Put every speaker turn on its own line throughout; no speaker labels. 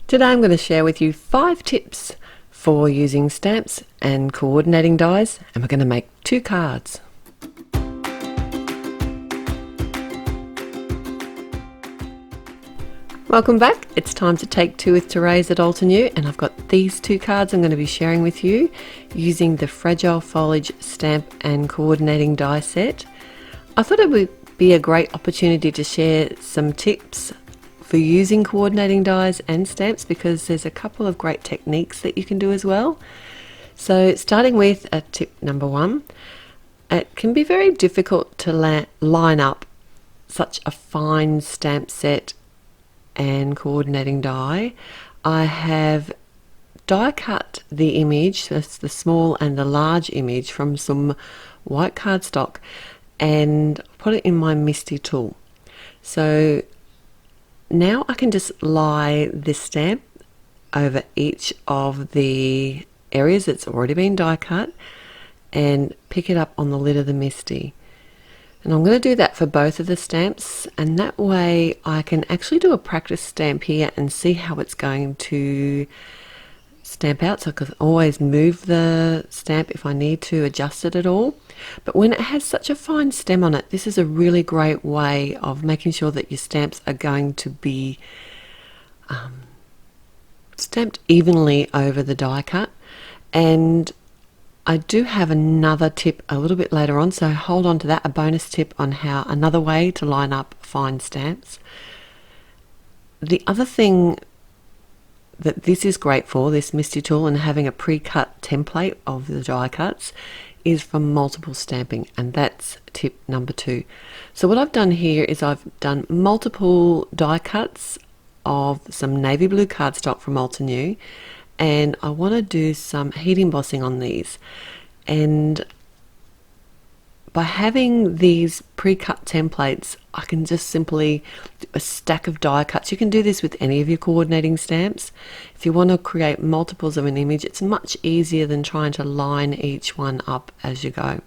Today I'm going to share with you 5 tips for using stamps and coordinating dies, and we're going to make 2 cards. Welcome back. It's time to take 2 with Therese at Alter New, and I've got these 2 cards I'm going to be sharing with you using the Fragile Foliage stamp and coordinating die set. I thought it would be a great opportunity to share some tips for using coordinating dies and stamps, because there's a couple of great techniques that you can do as well. So starting with tip number 1, it can be very difficult to line up such a fine stamp set and coordinating die. I have die cut the image, that's the small and the large image, from some white cardstock and put it in my Misty tool. So now I can just lie this stamp over each of the areas that's already been die cut and pick it up on the lid of the Misty. And I'm going to do that for both of the stamps, and that way I can actually do a practice stamp here and see how it's going to stamp out, so I can always move the stamp if I need to adjust it at all. But when it has such a fine stem on it, this is a really great way of making sure that your stamps are going to be stamped evenly over the die cut. And I do have another tip a little bit later on, so hold on to that, a bonus tip on how another way to line up fine stamps. The other thing that this is great for, this Misty tool, and having a pre-cut template of the die cuts, is for multiple stamping, and that's tip number 2. So what I've done here is I've done multiple die cuts of some navy blue cardstock from Alter New, and I want to do some heat embossing on these. And by having these pre-cut templates, I can just simply do a stack of die cuts. You can do this with any of your coordinating stamps. If you want to create multiples of an image, it's much easier than trying to line each one up as you go.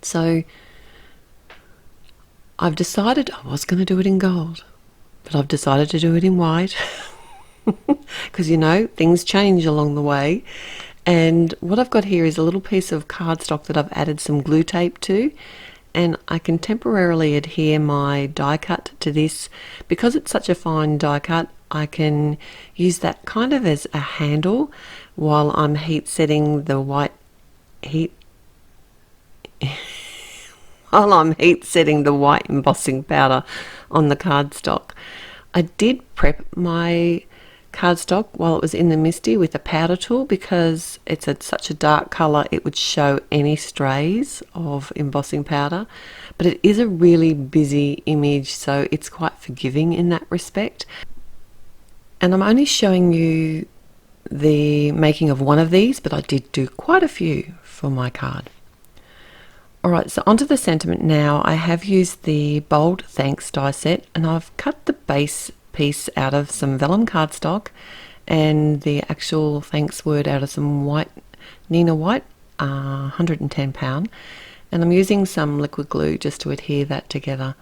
So I've decided I was going to do it in gold, but I've decided to do it in white because, you know, things change along the way. And what I've got here is a little piece of cardstock that I've added some glue tape to, and I can temporarily adhere my die cut to this. Because it's such a fine die cut, I can use that kind of as a handle while I'm heat setting the white embossing powder on the cardstock. I did prep my cardstock while it was in the Misty with a powder tool, because it's such a dark colour it would show any strays of embossing powder, but it is a really busy image, so it's quite forgiving in that respect. And I'm only showing you the making of one of these, but I did do quite a few for my card. Alright, so onto the sentiment now. I have used the Bold Thanks die set, and I've cut the base piece out of some vellum cardstock and the actual thanks word out of some white, Nina white, 110 pound, and I'm using some liquid glue just to adhere that together.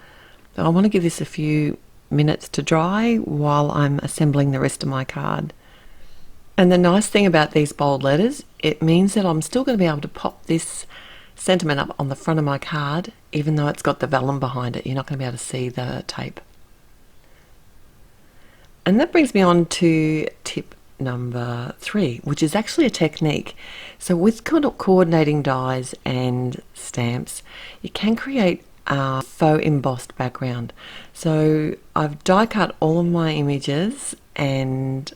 So I want to give this a few minutes to dry while I'm assembling the rest of my card. And the nice thing about these bold letters, it means that I'm still going to be able to pop this sentiment up on the front of my card, even though it's got the vellum behind it. You're not going to be able to see the tape. And that brings me on to tip number 3, which is actually a technique. So with coordinating dies and stamps, you can create a faux embossed background. So I've die cut all of my images and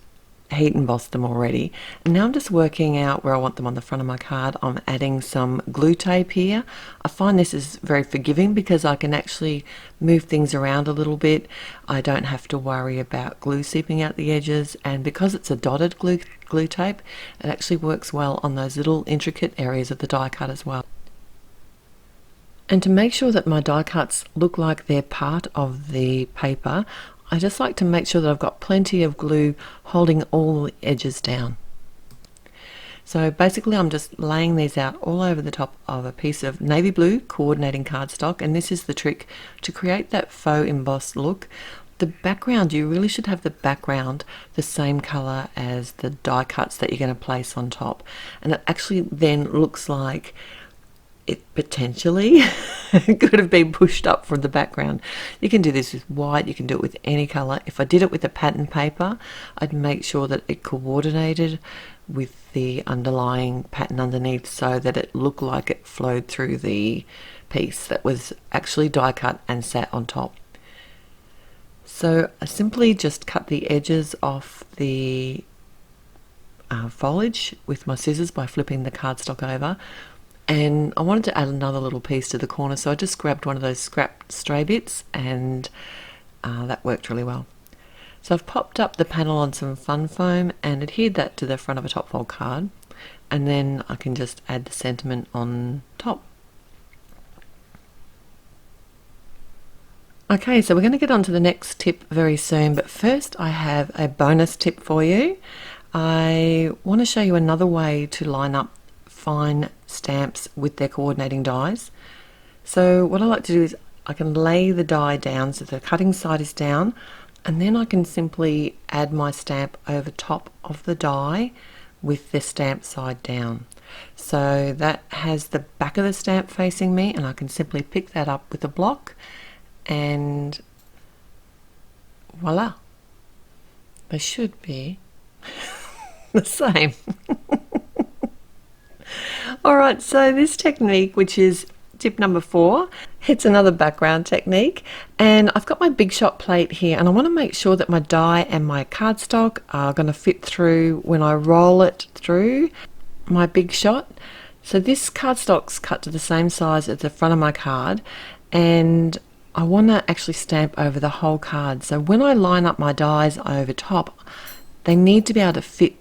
heat embossed them already, and now I'm just working out where I want them on the front of my card. I'm adding some glue tape here. I find this is very forgiving because I can actually move things around a little bit. I don't have to worry about glue seeping out the edges, and because it's a dotted glue tape, it actually works well on those little intricate areas of the die cut as well. And to make sure that my die cuts look like they're part of the paper, I just like to make sure that I've got plenty of glue holding all the edges down. So basically I'm just laying these out all over the top of a piece of navy blue coordinating cardstock, and this is the trick to create that faux embossed look. the background, you really should have the background the same color as the die cuts that you're going to place on top, and it actually then looks like it potentially could have been pushed up from the background. You can do this with white, you can do it with any color. If I did it with a pattern paper, I'd make sure that it coordinated with the underlying pattern underneath so that it looked like it flowed through the piece that was actually die cut and sat on top. So I simply just cut the edges off the foliage with my scissors by flipping the cardstock over, and I wanted to add another little piece to the corner, so I just grabbed one of those scrap stray bits, and that worked really well. So I've popped up the panel on some fun foam and adhered that to the front of a top fold card, and then I can just add the sentiment on top. Okay, so we're going to get on to the next tip very soon, but first I have a bonus tip for you. I want to show you another way to line up fine stamps with their coordinating dies. So what I like to do is I can lay the die down so the cutting side is down, and then I can simply add my stamp over top of the die with the stamp side down. So that has the back of the stamp facing me, and I can simply pick that up with a block, and voila, they should be the same. Alright, so this technique, which is tip number 4, it's another background technique, and I've got my Big Shot plate here, and I want to make sure that my die and my cardstock are going to fit through when I roll it through my Big Shot. So this cardstock's cut to the same size as the front of my card, and I want to actually stamp over the whole card. So when I line up my dies over top, they need to be able to fit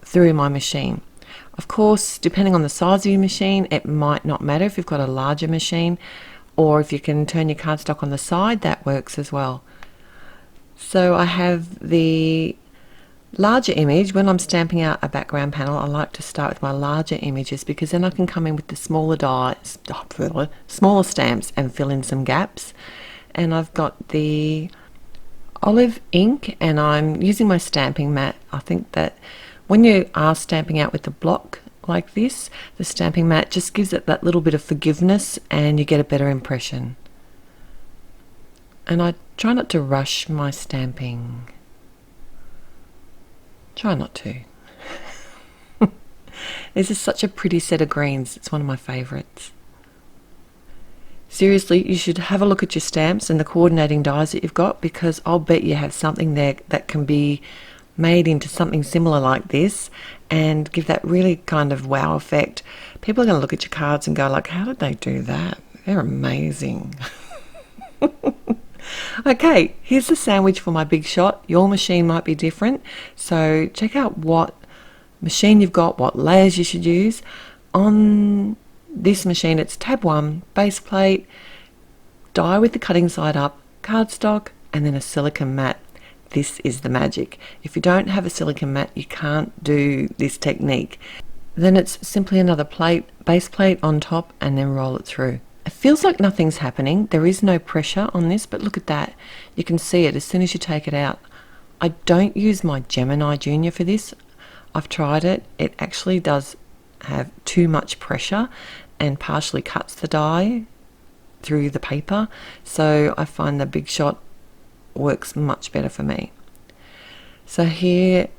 through my machine. Of course, depending on the size of your machine, it might not matter if you've got a larger machine, or if you can turn your cardstock on the side, that works as well. So I have the larger image. When I'm stamping out a background panel, I like to start with my larger images, because then I can come in with the smaller dies, smaller stamps, and fill in some gaps. And I've got the olive ink, and I'm using my stamping mat. I think that when you are stamping out with the block like this, the stamping mat just gives it that little bit of forgiveness, and you get a better impression. And I try not to rush my stamping. Try not to. This is such a pretty set of greens. It's one of my favourites. Seriously, you should have a look at your stamps and the coordinating dies that you've got, because I'll bet you have something there that can be made into something similar like this and give that really kind of wow effect. People are going to look at your cards and go like, how did they do that? They're amazing. Okay, here's the sandwich for my Big Shot. Your machine might be different, so check out what machine you've got, what layers you should use. On this machine, it's tab 1, base plate, die with the cutting side up, cardstock, and then a silicone mat. This is the magic. If you don't have a silicone mat, you can't do this technique. Then it's simply another plate, base plate on top, and then roll it through. It feels like nothing's happening. There is no pressure on this, but look at that. You can see it as soon as you take it out. I don't use my Gemini Junior for this. I've tried it. It actually does have too much pressure and partially cuts the die through the paper. So I find the Big Shot works much better for me. So here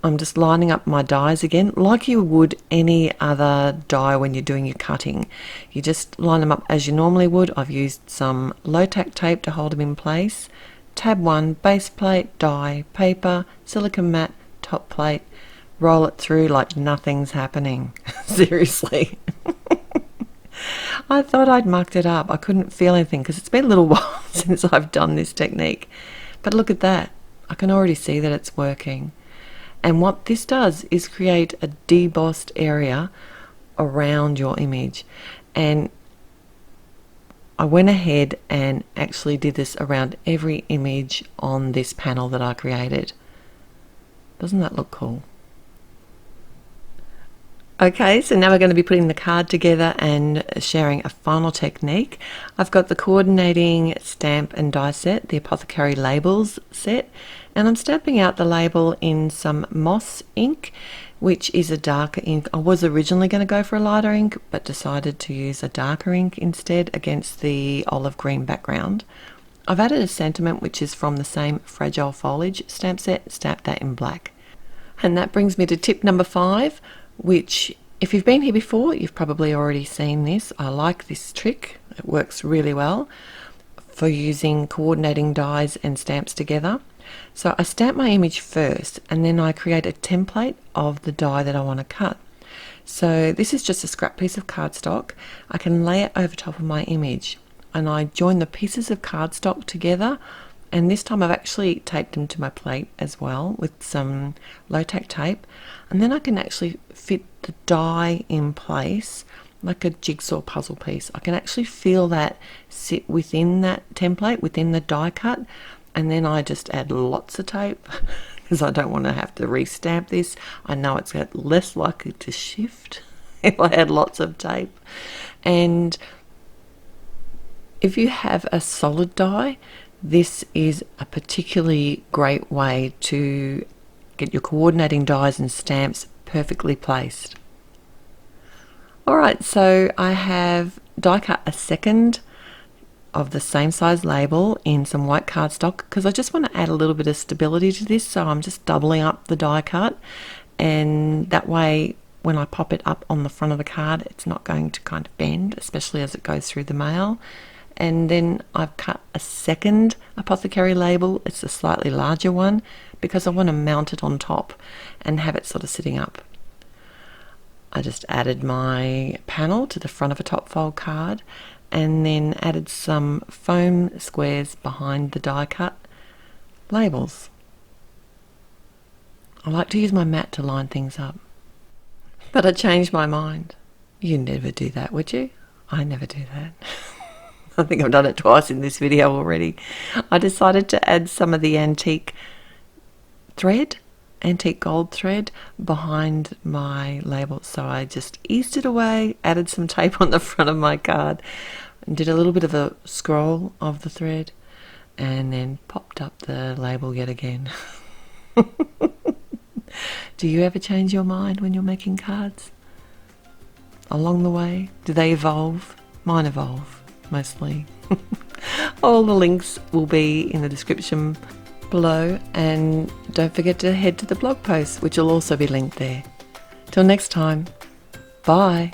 I'm just lining up my dies again like you would any other die when you're doing your cutting. You just line them up as you normally would. I've used some low-tack tape to hold them in place. Tab 1, base plate, die, paper, silicone mat, top plate. Roll it through like nothing's happening. Seriously. I thought I'd mucked it up. I couldn't feel anything because it's been a little while since I've done this technique. But look at that. I can already see that it's working. And what this does is create a debossed area around your image. And I went ahead and actually did this around every image on this panel that I created. Doesn't that look cool? Okay, so now we're going to be putting the card together and sharing a final technique. I've got the coordinating stamp and die set, the Apothecary labels set, and I'm stamping out the label in some moss ink, which is a darker ink. I was originally going to go for a lighter ink, but decided to use a darker ink instead against the olive green background. I've added a sentiment which is from the same Fragile Foliage stamp set, stamped that in black. And that brings me to tip number 5, which, if you've been here before, you've probably already seen this. I like this trick. It works really well for using coordinating dies and stamps together. So I stamp my image first, and then I create a template of the die that I want to cut. So this is just a scrap piece of cardstock. I can lay it over top of my image, and I join the pieces of cardstock together. And this time I've actually taped them to my plate as well with some low-tack tape, and then I can actually fit the die in place like a jigsaw puzzle piece. I can actually feel that sit within that template, within the die cut, and then I just add lots of tape because I don't want to have to re-stamp this. I know it's less likely to shift if I add lots of tape. And if you have a solid die, this is a particularly great way to get your coordinating dies and stamps perfectly placed. Alright, so I have die cut a second of the same size label in some white cardstock because I just want to add a little bit of stability to this, so I'm just doubling up the die cut, and that way when I pop it up on the front of the card it's not going to kind of bend, especially as it goes through the mail. And then I've cut a second Apothecary label. It's a slightly larger one because I want to mount it on top and have it sort of sitting up. I just added my panel to the front of a top fold card and then added some foam squares behind the die cut labels. I like to use my mat to line things up, but I changed my mind. You'd never do that, would you? I never do that. I think I've done it twice in this video already. I decided to add some of the antique thread, antique gold thread, behind my label. So I just eased it away, added some tape on the front of my card, and did a little bit of a scroll of the thread, and then popped up the label yet again. Do you ever change your mind when you're making cards? Along the way? Do they evolve? Mine evolve. Mostly. All the links will be in the description below, and don't forget to head to the blog post, which will also be linked there. Till next time, bye.